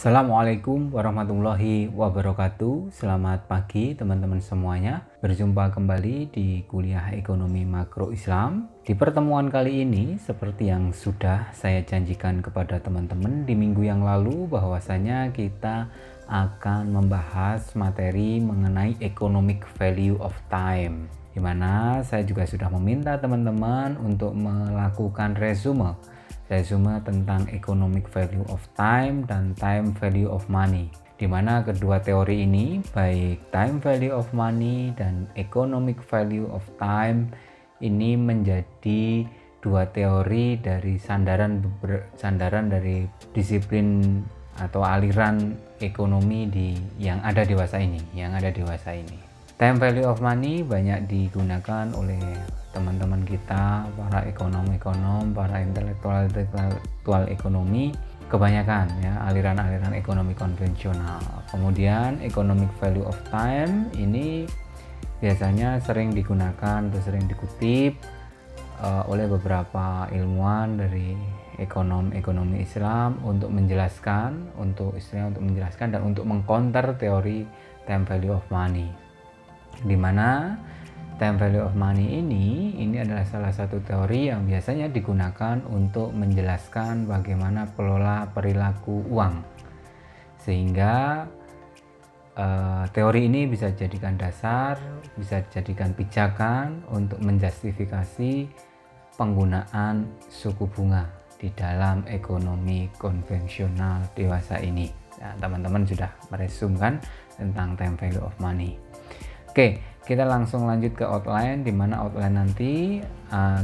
Assalamualaikum warahmatullahi wabarakatuh. Selamat pagi teman-teman semuanya. Berjumpa kembali di kuliah ekonomi makro Islam. Di pertemuan kali ini, seperti yang sudah saya janjikan kepada teman-teman di minggu yang lalu, bahwasanya kita akan membahas materi mengenai economic value of time, di mana saya juga sudah meminta teman-teman untuk melakukan resume tentang economic value of time dan time value of money, di mana kedua teori ini, baik time value of money dan economic value of time, ini menjadi dua teori dari sandaran dari disiplin atau aliran ekonomi yang ada dewasa ini. Time value of money banyak digunakan oleh teman-teman kita, para ekonom-ekonom, para intelektual ekonomi, kebanyakan ya aliran-aliran ekonomi konvensional. Kemudian economic value of time ini biasanya sering digunakan atau sering dikutip oleh beberapa ilmuwan dari ekonomi Islam untuk menjelaskan dan untuk mengcounter teori time value of money, di mana time value of money ini adalah salah satu teori yang biasanya digunakan untuk menjelaskan bagaimana pola perilaku uang, sehingga teori ini bisa dijadikan dasar, bisa dijadikan pijakan untuk menjustifikasi penggunaan suku bunga di dalam ekonomi konvensional dewasa ini. Nah, teman-teman sudah meresumkan tentang time value of money. Oke, kita langsung lanjut ke outline, di mana outline nanti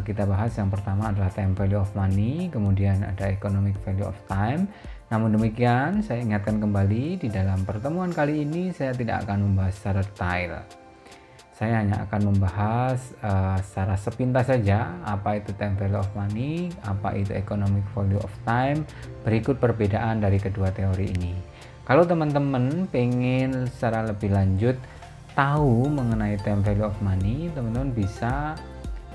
kita bahas yang pertama adalah time value of money, kemudian ada economic value of time. Namun demikian, saya ingatkan kembali, di dalam pertemuan kali ini saya tidak akan membahas secara detail. Saya hanya akan membahas secara sepintas saja apa itu time value of money, apa itu economic value of time, berikut perbedaan dari kedua teori ini. Kalau teman-teman pengen secara lebih lanjut tahu mengenai time value of money, teman-teman bisa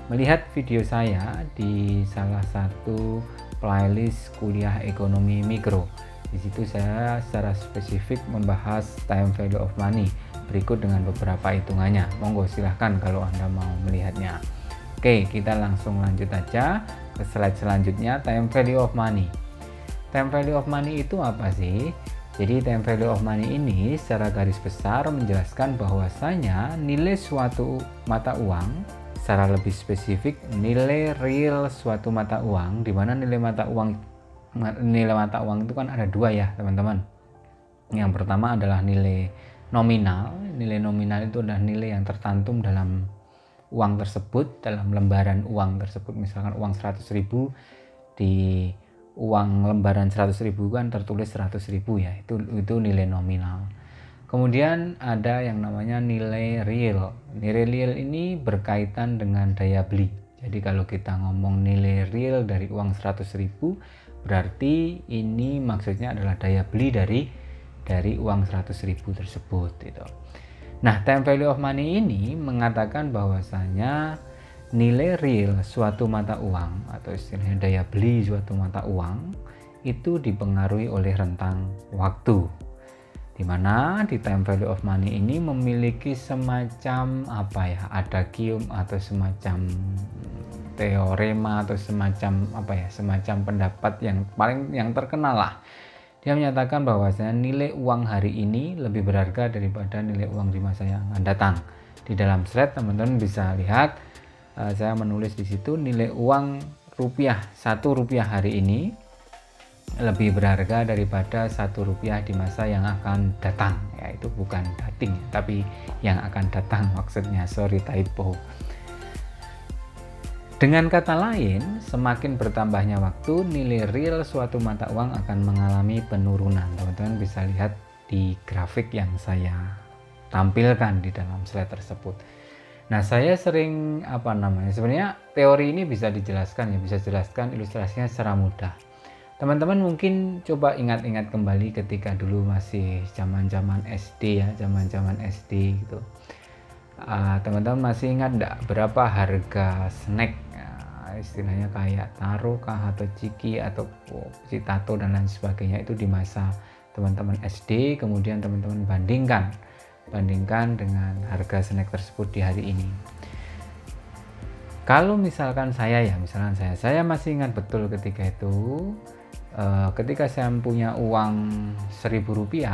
melihat video saya di salah satu playlist kuliah ekonomi mikro. Di situ saya secara spesifik membahas time value of money berikut dengan beberapa hitungannya. Monggo silahkan kalau Anda mau melihatnya. Oke, kita langsung lanjut aja ke slide selanjutnya, time value of money. Time value of money itu apa sih? Jadi time value of money ini secara garis besar menjelaskan bahwasanya nilai suatu mata uang, secara lebih spesifik nilai real suatu mata uang, di mana nilai mata uang itu kan ada dua ya teman-teman. Yang pertama adalah nilai nominal. Nilai nominal itu adalah nilai yang tercantum dalam uang tersebut, dalam lembaran uang tersebut. Misalkan uang 100.000 di uang lembaran 100.000 kan tertulis 100.000 ya, itu nilai nominal. Kemudian ada yang namanya nilai real. Nilai real ini berkaitan dengan daya beli. Jadi kalau kita ngomong nilai real dari uang 100.000, berarti ini maksudnya adalah daya beli dari uang 100.000 tersebut gitu. Nah, time value of money ini mengatakan bahwasanya nilai real suatu mata uang atau istilahnya daya beli suatu mata uang itu dipengaruhi oleh rentang waktu, di mana di time value of money ini memiliki semacam adagium atau semacam teorema atau semacam pendapat yang terkenal lah. Dia menyatakan bahwasanya nilai uang hari ini lebih berharga daripada nilai uang di masa yang akan datang. Di dalam slide teman-teman bisa lihat, saya menulis di situ nilai uang rupiah, 1 rupiah hari ini lebih berharga daripada 1 rupiah di masa yang akan datang. Ya, itu bukan dating, tapi yang akan datang maksudnya, sorry typo. Dengan kata lain, semakin bertambahnya waktu, nilai real suatu mata uang akan mengalami penurunan. Teman-teman bisa lihat di grafik yang saya tampilkan di dalam slide tersebut. Nah, saya sering sebenarnya teori ini bisa dijelaskan ilustrasinya secara mudah. Teman-teman mungkin coba ingat-ingat kembali ketika dulu masih zaman-zaman SD ya, zaman-zaman SD gitu. Teman-teman masih ingat enggak berapa harga snack? Istilahnya kayak taro kah atau ciki atau citato dan lain sebagainya itu di masa teman-teman SD, kemudian teman-teman bandingkan dengan harga snack tersebut di hari ini. Kalau misalkan saya masih ingat betul ketika itu, ketika saya punya uang Rp1.000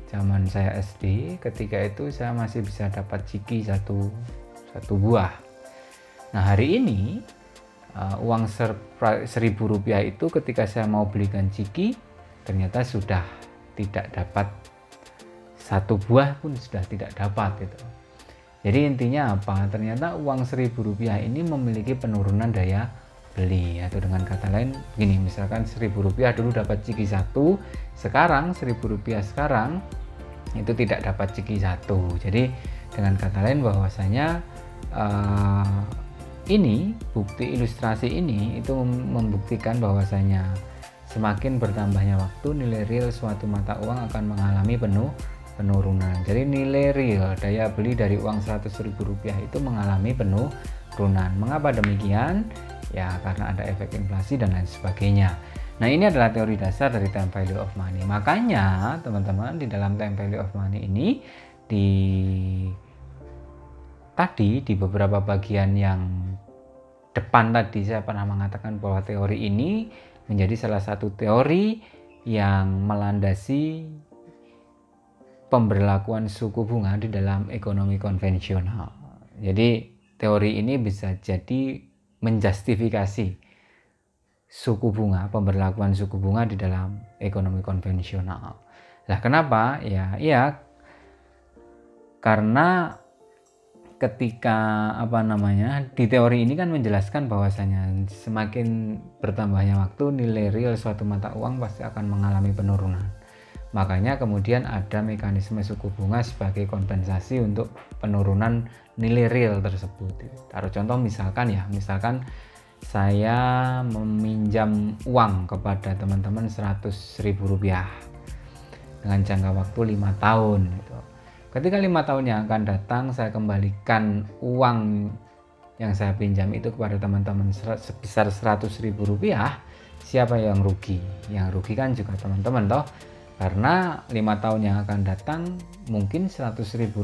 zaman saya SD, ketika itu saya masih bisa dapat ciki satu buah. Nah, hari ini uang Rp1.000 itu ketika saya mau belikan ciki, ternyata sudah tidak dapat satu buah pun, sudah tidak dapat gitu. Jadi intinya apa? Ternyata uang Rp1.000 ini memiliki penurunan daya beli, atau dengan kata lain begini, misalkan Rp1.000 dulu dapat ciki satu, sekarang Rp1.000 sekarang itu tidak dapat ciki satu. Jadi dengan kata lain bahwasanya ini bukti ilustrasi ini itu membuktikan bahwasanya semakin bertambahnya waktu, nilai real suatu mata uang akan mengalami penurunan. Jadi nilai real daya beli dari uang Rp100.000 itu mengalami penurunan. Mengapa demikian? Ya karena ada efek inflasi dan lain sebagainya. Nah, ini adalah teori dasar dari time value of money. Makanya teman-teman, di dalam time value of money ini di beberapa bagian yang depan tadi saya pernah mengatakan bahwa teori ini menjadi salah satu teori yang melandasi pemberlakuan suku bunga di dalam ekonomi konvensional. Jadi teori ini bisa jadi menjustifikasi pemberlakuan suku bunga di dalam ekonomi konvensional. Lah kenapa? Ya karena ketika di teori ini kan menjelaskan bahwasanya semakin bertambahnya waktu, nilai real suatu mata uang pasti akan mengalami penurunan. Makanya kemudian ada mekanisme suku bunga sebagai kompensasi untuk penurunan nilai real tersebut. Taruh contoh misalkan saya meminjam uang kepada teman-teman Rp100.000 dengan jangka waktu 5 tahun gitu. Ketika 5 tahun yang akan datang saya kembalikan uang yang saya pinjam itu kepada teman-teman sebesar Rp100.000, siapa yang rugi? Yang rugi kan juga teman-teman toh, karena 5 tahun yang akan datang mungkin Rp100.000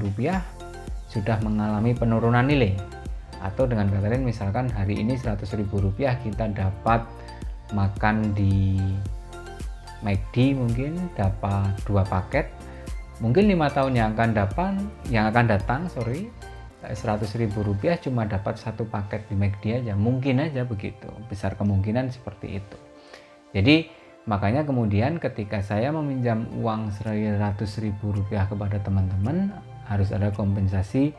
sudah mengalami penurunan nilai. Atau dengan kata lain, misalkan hari ini Rp100.000 kita dapat makan di McD, mungkin dapat 2 paket. Mungkin 5 tahun yang akan datang Rp100.000 cuma dapat 1 paket di McD aja. Mungkin aja begitu, besar kemungkinan seperti itu. Jadi makanya kemudian ketika saya meminjam uang Rp100.000 kepada teman-teman, harus ada kompensasi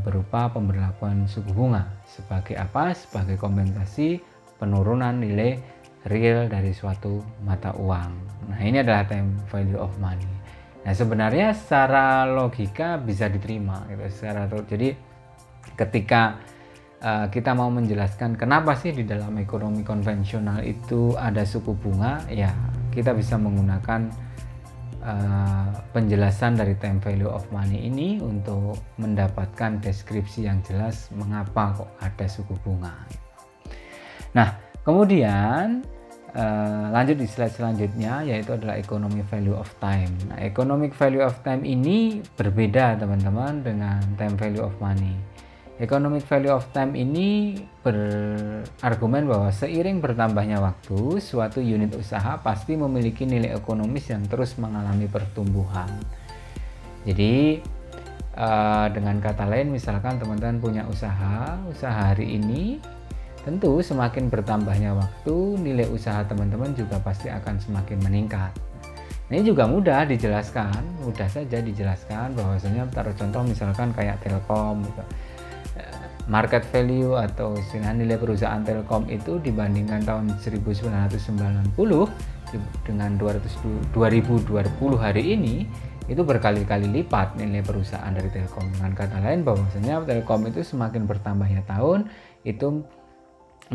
berupa pemberlakuan suku bunga. Sebagai apa? Sebagai kompensasi penurunan nilai real dari suatu mata uang. Nah, ini adalah time value of money. Nah, sebenarnya secara logika bisa diterima gitu. Jadi ketika kita mau menjelaskan kenapa sih di dalam ekonomi konvensional itu ada suku bunga, ya kita bisa menggunakan penjelasan dari time value of money ini untuk mendapatkan deskripsi yang jelas mengapa kok ada suku bunga. Nah, kemudian lanjut di slide selanjutnya, yaitu adalah economic value of time. Nah, economic value of time ini berbeda teman-teman dengan time value of money. Economic value of time ini berargumen bahwa seiring bertambahnya waktu, suatu unit usaha pasti memiliki nilai ekonomis yang terus mengalami pertumbuhan. Jadi dengan kata lain, misalkan teman-teman punya usaha hari ini, tentu semakin bertambahnya waktu, nilai usaha teman-teman juga pasti akan semakin meningkat. Ini juga mudah saja dijelaskan bahwasanya taruh contoh misalkan kayak Telkom gitu. Market value atau nilai perusahaan Telkom itu dibandingkan tahun 1990 dengan 2020 hari ini itu berkali-kali lipat nilai perusahaan dari Telkom. Dengan kata lain bahwasanya Telkom itu semakin bertambahnya tahun, itu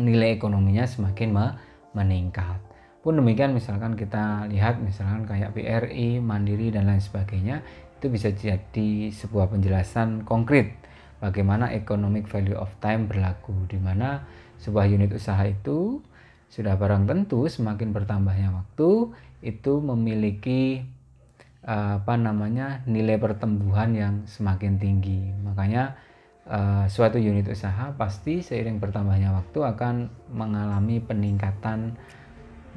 nilai ekonominya semakin meningkat. Pun demikian misalkan kita lihat misalkan kayak BRI, Mandiri dan lain sebagainya, itu bisa jadi sebuah penjelasan konkret bagaimana economic value of time berlaku, di mana sebuah unit usaha itu sudah barang tentu semakin bertambahnya waktu itu memiliki nilai pertumbuhan yang semakin tinggi. Makanya suatu unit usaha pasti seiring bertambahnya waktu akan mengalami peningkatan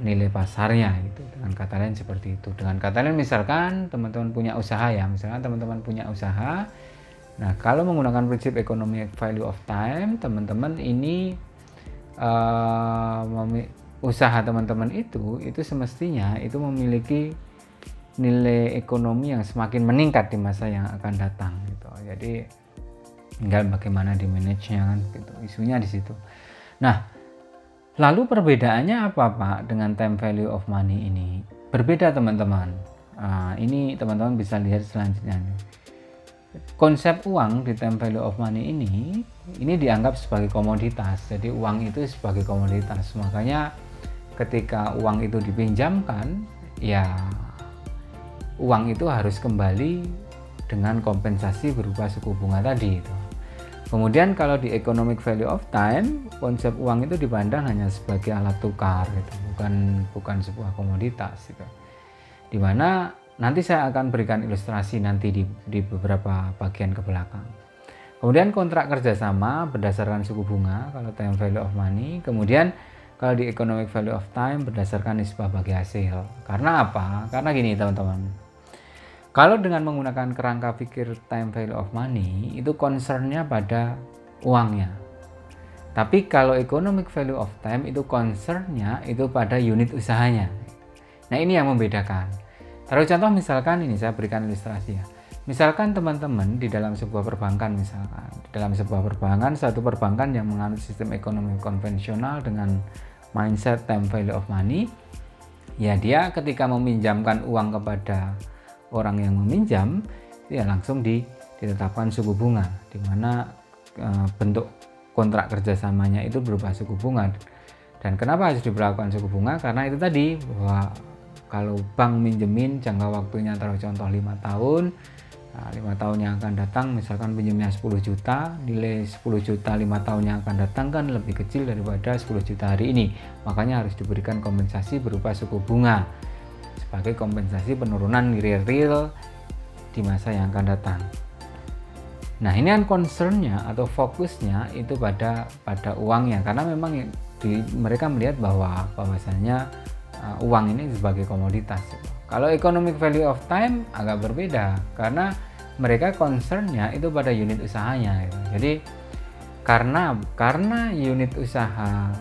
nilai pasarnya gitu. Dengan kata lain seperti itu. Dengan kata lain misalkan teman-teman punya usaha ya, misalkan teman-teman punya usaha. Nah, kalau menggunakan prinsip economic value of time, teman-teman ini usaha teman-teman itu semestinya itu memiliki nilai ekonomi yang semakin meningkat di masa yang akan datang gitu. Jadi tinggal bagaimana di manage-nya kan gitu. Isunya di situ. Nah, lalu perbedaannya apa Pak dengan time value of money ini? Berbeda teman-teman. Ini teman-teman bisa lihat selanjutnya. Konsep uang di time value of money ini dianggap sebagai komoditas. Jadi uang itu sebagai komoditas. Makanya ketika uang itu dipinjamkan, ya uang itu harus kembali dengan kompensasi berupa suku bunga tadi itu. Kemudian kalau di economic value of time, konsep uang itu dipandang hanya sebagai alat tukar gitu, bukan sebuah komoditas gitu. Dimana nanti saya akan berikan ilustrasi nanti di beberapa bagian ke belakang. Kemudian kontrak kerjasama berdasarkan suku bunga kalau time value of money. Kemudian kalau di economic value of time berdasarkan nisbah bagi hasil. Karena apa? Karena gini teman-teman. Kalau dengan menggunakan kerangka pikir time value of money itu concernnya pada uangnya. Tapi kalau economic value of time itu concernnya itu pada unit usahanya. Nah ini yang membedakan. Taruh contoh misalkan ini saya berikan ilustrasi ya. Misalkan teman-teman di dalam sebuah perbankan satu perbankan yang menganut sistem ekonomi konvensional dengan mindset time value of money, ya dia ketika meminjamkan uang kepada orang yang meminjam, ya langsung ditetapkan suku bunga, di mana bentuk kontrak kerjasamanya itu berupa suku bunga. Dan kenapa harus diberlakukan suku bunga? Karena itu tadi bahwa kalau bank minjemin jangka waktunya taruh contoh 5 tahun, nah 5 tahun yang akan datang misalkan pinjamnya 10 juta, nilai 10 juta 5 tahun yang akan datang kan lebih kecil daripada 10 juta hari ini. Makanya harus diberikan kompensasi berupa suku bunga sebagai kompensasi penurunan nilai real di masa yang akan datang. Nah ini kan concernnya atau fokusnya itu pada uangnya, karena memang mereka melihat bahwasanya uang ini sebagai komoditas. Kalau economic value of time agak berbeda karena mereka concernnya itu pada unit usahanya. Jadi karena unit usaha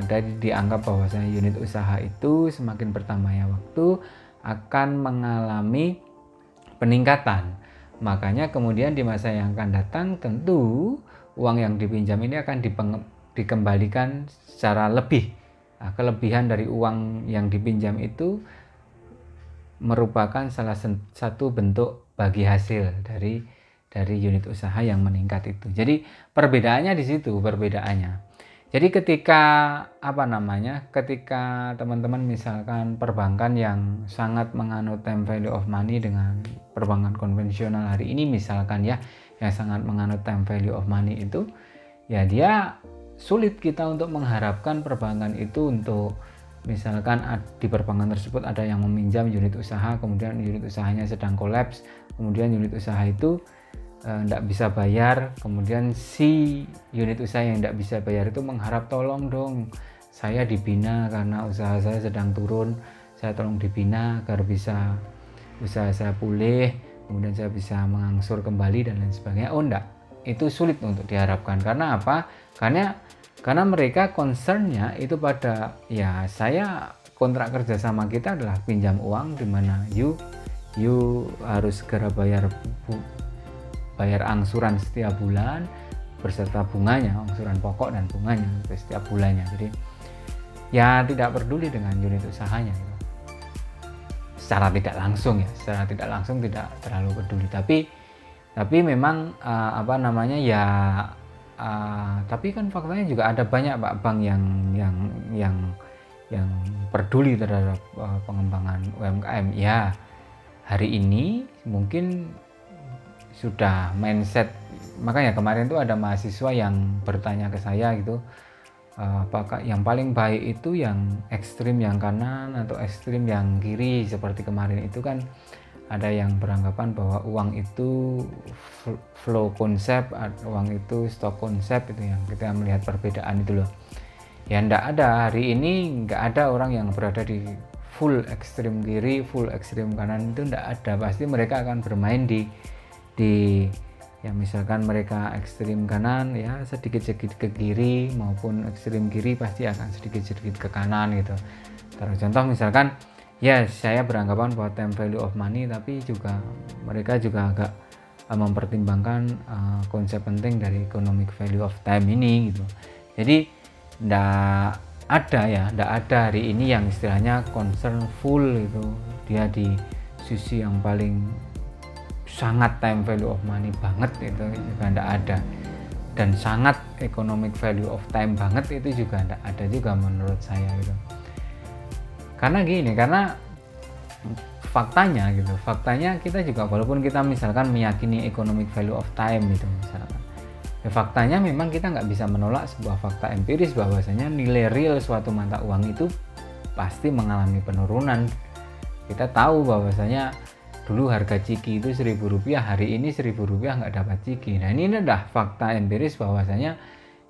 dari dianggap bahwasanya unit usaha itu semakin bertambahnya waktu akan mengalami peningkatan. Makanya kemudian di masa yang akan datang tentu uang yang dipinjam ini akan dikembalikan secara lebih. Nah, kelebihan dari uang yang dipinjam itu merupakan salah satu bentuk bagi hasil dari unit usaha yang meningkat itu. Jadi perbedaannya di situ perbedaannya. Jadi ketika ketika teman-teman misalkan perbankan yang sangat menganut time value of money dengan perbankan konvensional hari ini misalkan ya yang sangat menganut time value of money itu, ya dia sulit kita untuk mengharapkan perbankan itu untuk misalkan di perbankan tersebut ada yang meminjam unit usaha, kemudian unit usahanya sedang kolaps, kemudian unit usaha itu tidak bisa bayar, kemudian si unit usaha yang tidak bisa bayar itu mengharap tolong dong saya dibina karena usaha saya sedang turun, saya tolong dibina agar bisa usaha saya pulih, kemudian saya bisa mengangsur kembali dan lain sebagainya. Oh enggak, itu sulit untuk diharapkan. Karena apa? Karena mereka concernnya itu pada ya saya kontrak kerja sama kita adalah pinjam uang di mana you harus segera bayar angsuran setiap bulan beserta bunganya, angsuran pokok dan bunganya setiap bulannya. Jadi ya tidak peduli dengan unit usahanya gitu. Secara tidak langsung tidak terlalu peduli, tapi memang tapi kan faktanya juga ada banyak bank yang peduli terhadap pengembangan UMKM. Ya hari ini mungkin sudah mindset, makanya kemarin tuh ada mahasiswa yang bertanya ke saya gitu, apakah yang paling baik itu yang ekstrim yang kanan atau ekstrim yang kiri. Seperti kemarin itu kan ada yang beranggapan bahwa uang itu flow konsep, uang itu stock konsep, itu yang kita melihat perbedaan itu loh. Ya enggak ada, hari ini enggak ada orang yang berada di full ekstrim kiri, full ekstrim kanan, itu enggak ada. Pasti mereka akan bermain di ya misalkan mereka ekstrim kanan ya sedikit-sedikit ke kiri, maupun ekstrim kiri pasti akan sedikit-sedikit ke kanan gitu. Taruh contoh misalkan ya saya beranggapan bahwa time value of money, tapi juga mereka juga agak mempertimbangkan konsep penting dari economic value of time ini gitu. Jadi ndak ada hari ini yang istilahnya concern full itu dia di sisi yang paling sangat time value of money banget, itu juga ndak ada, dan sangat economic value of time banget itu juga ndak ada juga menurut saya gitu. Karena gini, karena faktanya kita juga walaupun kita misalkan meyakini economic value of time gitu misalkan, ya faktanya memang kita nggak bisa menolak sebuah fakta empiris bahwasanya nilai real suatu mata uang itu pasti mengalami penurunan. Kita tahu bahwasanya dulu harga ciki itu Rp1.000, hari ini Rp1.000 nggak dapat ciki. Nah ini adalah fakta empiris bahwasanya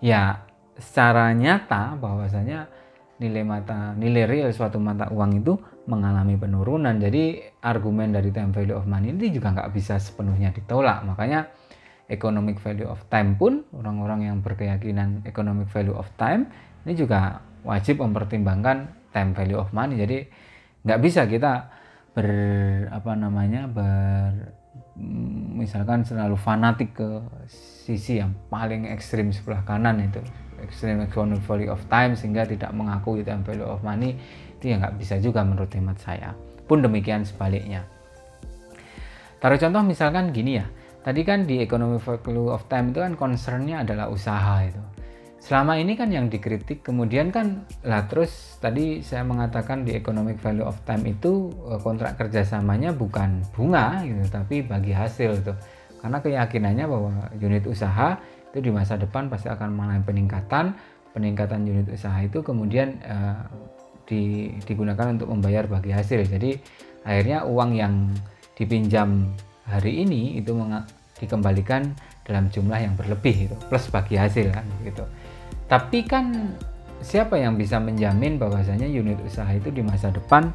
ya secara nyata bahwasanya nilai real suatu mata uang itu mengalami penurunan. Jadi argumen dari time value of money ini juga nggak bisa sepenuhnya ditolak. Makanya economic value of time pun, orang-orang yang berkeyakinan economic value of time ini juga wajib mempertimbangkan time value of money. Jadi nggak bisa kita misalkan selalu fanatik ke sisi yang paling ekstrim sebelah kanan, itu extreme economic value of time, sehingga tidak mengakui time value of money. Itu ya nggak bisa juga menurut hemat saya. Pun demikian sebaliknya. Taruh contoh misalkan gini ya, tadi kan di economic value of time itu kan concernnya adalah usaha itu. Selama ini kan yang dikritik, kemudian kan terus tadi saya mengatakan di economic value of time itu kontrak kerjasamanya bukan bunga gitu, tapi bagi hasil itu. Karena keyakinannya bahwa unit usaha itu di masa depan pasti akan mengalami peningkatan unit usaha itu kemudian digunakan untuk membayar bagi hasil. Jadi akhirnya uang yang dipinjam hari ini itu dikembalikan dalam jumlah yang berlebih itu, plus bagi hasil kan gitu. Tapi kan siapa yang bisa menjamin bahwasanya unit usaha itu di masa depan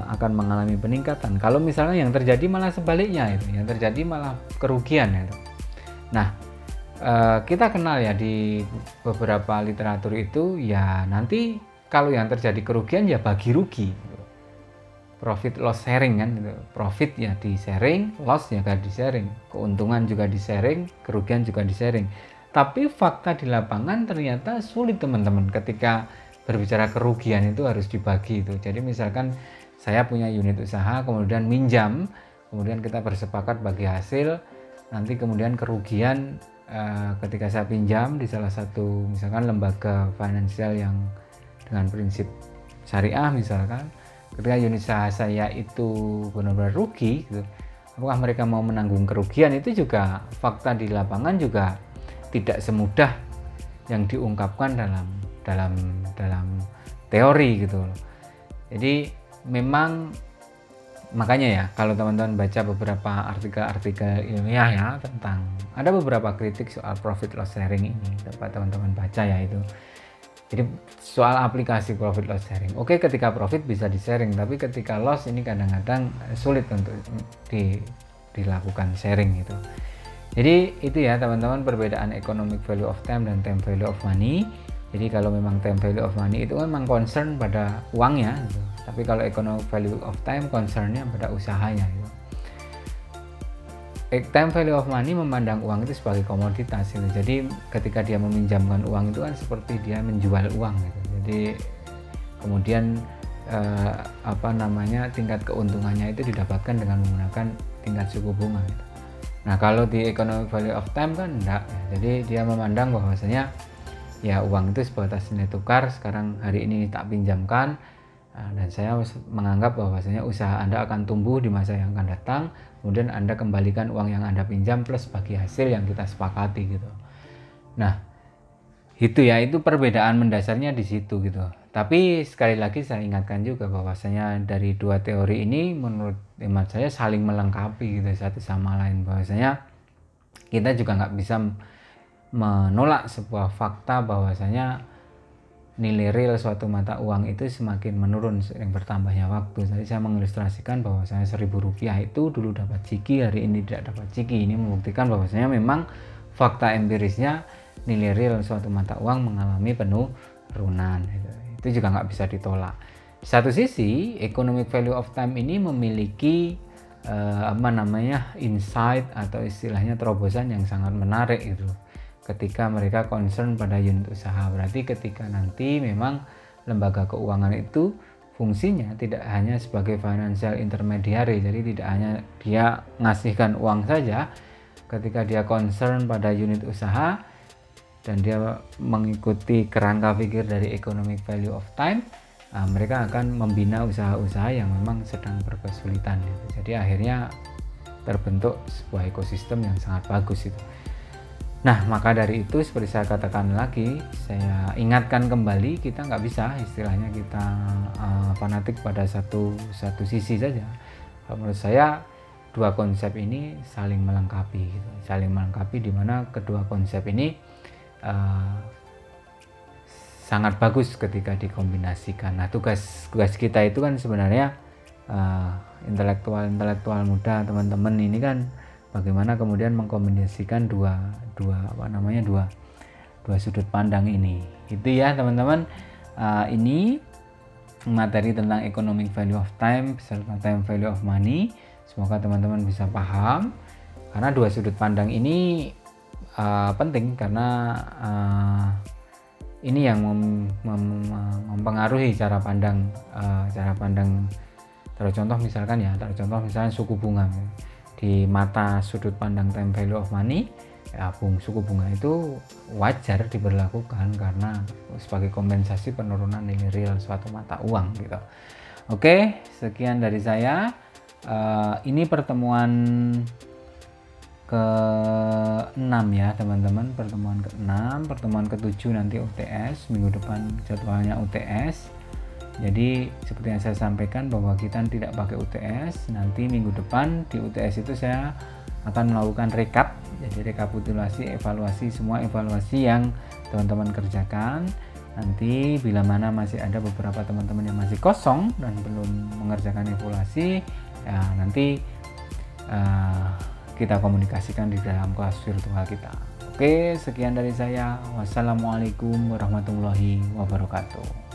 akan mengalami peningkatan? Kalau misalnya yang terjadi malah sebaliknya, itu yang terjadi malah kerugian itu. Nah, kita kenal ya di beberapa literatur itu ya nanti kalau yang terjadi kerugian ya bagi rugi, profit loss sharing kan gitu. Profit ya di sharing, loss ya di sharing, keuntungan juga di sharing, kerugian juga di sharing. Tapi fakta di lapangan ternyata sulit teman-teman, ketika berbicara kerugian itu harus dibagi itu. Jadi misalkan saya punya unit usaha, kemudian minjam, kemudian kita bersepakat bagi hasil, nanti kemudian kerugian ketika saya pinjam di salah satu misalkan lembaga finansial yang dengan prinsip syariah misalkan, ketika unit usaha saya itu benar-benar rugi gitu, apakah mereka mau menanggung kerugian? Itu juga fakta di lapangan juga tidak semudah yang diungkapkan dalam teori gitu loh. Jadi memang makanya ya kalau teman-teman baca beberapa artikel-artikel ilmiah ya tentang, ada beberapa kritik soal profit loss sharing ini, dapat teman-teman baca ya itu. Jadi soal aplikasi profit loss sharing, oke, ketika profit bisa di sharing, tapi ketika loss ini kadang-kadang sulit untuk dilakukan sharing gitu. Jadi itu ya teman-teman perbedaan economic value of time dan time value of money. Jadi kalau memang time value of money itu memang concern pada uangnya gitu. Tapi kalau economic value of time concernnya pada usahanya gitu. Time value of money memandang uang itu sebagai komoditas gitu. Jadi ketika dia meminjamkan uang itu kan seperti dia menjual uang gitu. Jadi kemudian tingkat keuntungannya itu didapatkan dengan menggunakan tingkat suku bunga gitu. Nah kalau di economic value of time kan enggak ya. Jadi dia memandang bahwasanya ya uang itu sebatas nilai tukar, sekarang hari ini tak pinjamkan, dan saya menganggap bahwasanya usaha Anda akan tumbuh di masa yang akan datang, kemudian Anda kembalikan uang yang Anda pinjam plus bagi hasil yang kita sepakati gitu. Nah Gitu ya, itu perbedaan mendasarnya di situ gitu. Tapi sekali lagi saya ingatkan juga bahwasanya dari dua teori ini menurut hemat saya saling melengkapi gitu satu sama lain. Bahwasanya kita juga nggak bisa menolak sebuah fakta bahwasanya nilai real suatu mata uang itu semakin menurun seiring bertambahnya waktu. Tadi saya mengilustrasikan bahwasanya Rp1.000 itu dulu dapat ciki, hari ini tidak dapat ciki. Ini membuktikan bahwasanya memang fakta empirisnya nilai real suatu mata uang mengalami penurunan. Itu juga nggak bisa ditolak. Satu sisi, economic value of time ini memiliki insight atau istilahnya terobosan yang sangat menarik itu. Ketika mereka concern pada unit usaha, berarti ketika nanti memang lembaga keuangan itu fungsinya tidak hanya sebagai financial intermediary, jadi tidak hanya dia ngasihkan uang saja. Ketika dia concern pada unit usaha dan dia mengikuti kerangka pikir dari economic value of time, mereka akan membina usaha-usaha yang memang sedang berkesulitan gitu. Jadi akhirnya terbentuk sebuah ekosistem yang sangat bagus itu. Nah, maka dari itu seperti saya katakan lagi, saya ingatkan kembali, kita nggak bisa istilahnya kita fanatik pada satu sisi saja. Menurut saya dua konsep ini saling melengkapi gitu. Saling melengkapi di mana kedua konsep ini sangat bagus ketika dikombinasikan. Nah, tugas kita itu kan sebenarnya intelektual muda teman-teman ini kan bagaimana kemudian mengkombinasikan dua sudut pandang ini. Itu ya teman-teman, ini materi tentang economic value of time serta time value of money. Semoga teman-teman bisa paham, karena dua sudut pandang ini penting karena ini yang mempengaruhi cara pandang. Taruh contoh misalnya suku bunga. Di mata sudut pandang time value of money, ya suku bunga itu wajar diberlakukan karena sebagai kompensasi penurunan nilai real suatu mata uang gitu. Oke, sekian dari saya. Ini pertemuan ke-6 ya teman-teman, pertemuan ke-6, pertemuan ke-7 nanti UTS, minggu depan jadwalnya UTS. Jadi seperti yang saya sampaikan bahwa kita tidak pakai UTS, nanti minggu depan di UTS itu saya akan melakukan recap, jadi rekapitulasi, semua evaluasi yang teman-teman kerjakan. Nanti bila mana masih ada beberapa teman-teman yang masih kosong dan belum mengerjakan evaluasi, ya nanti kita komunikasikan di dalam kelas virtual kita. Oke, sekian dari saya. Wassalamualaikum warahmatullahi wabarakatuh.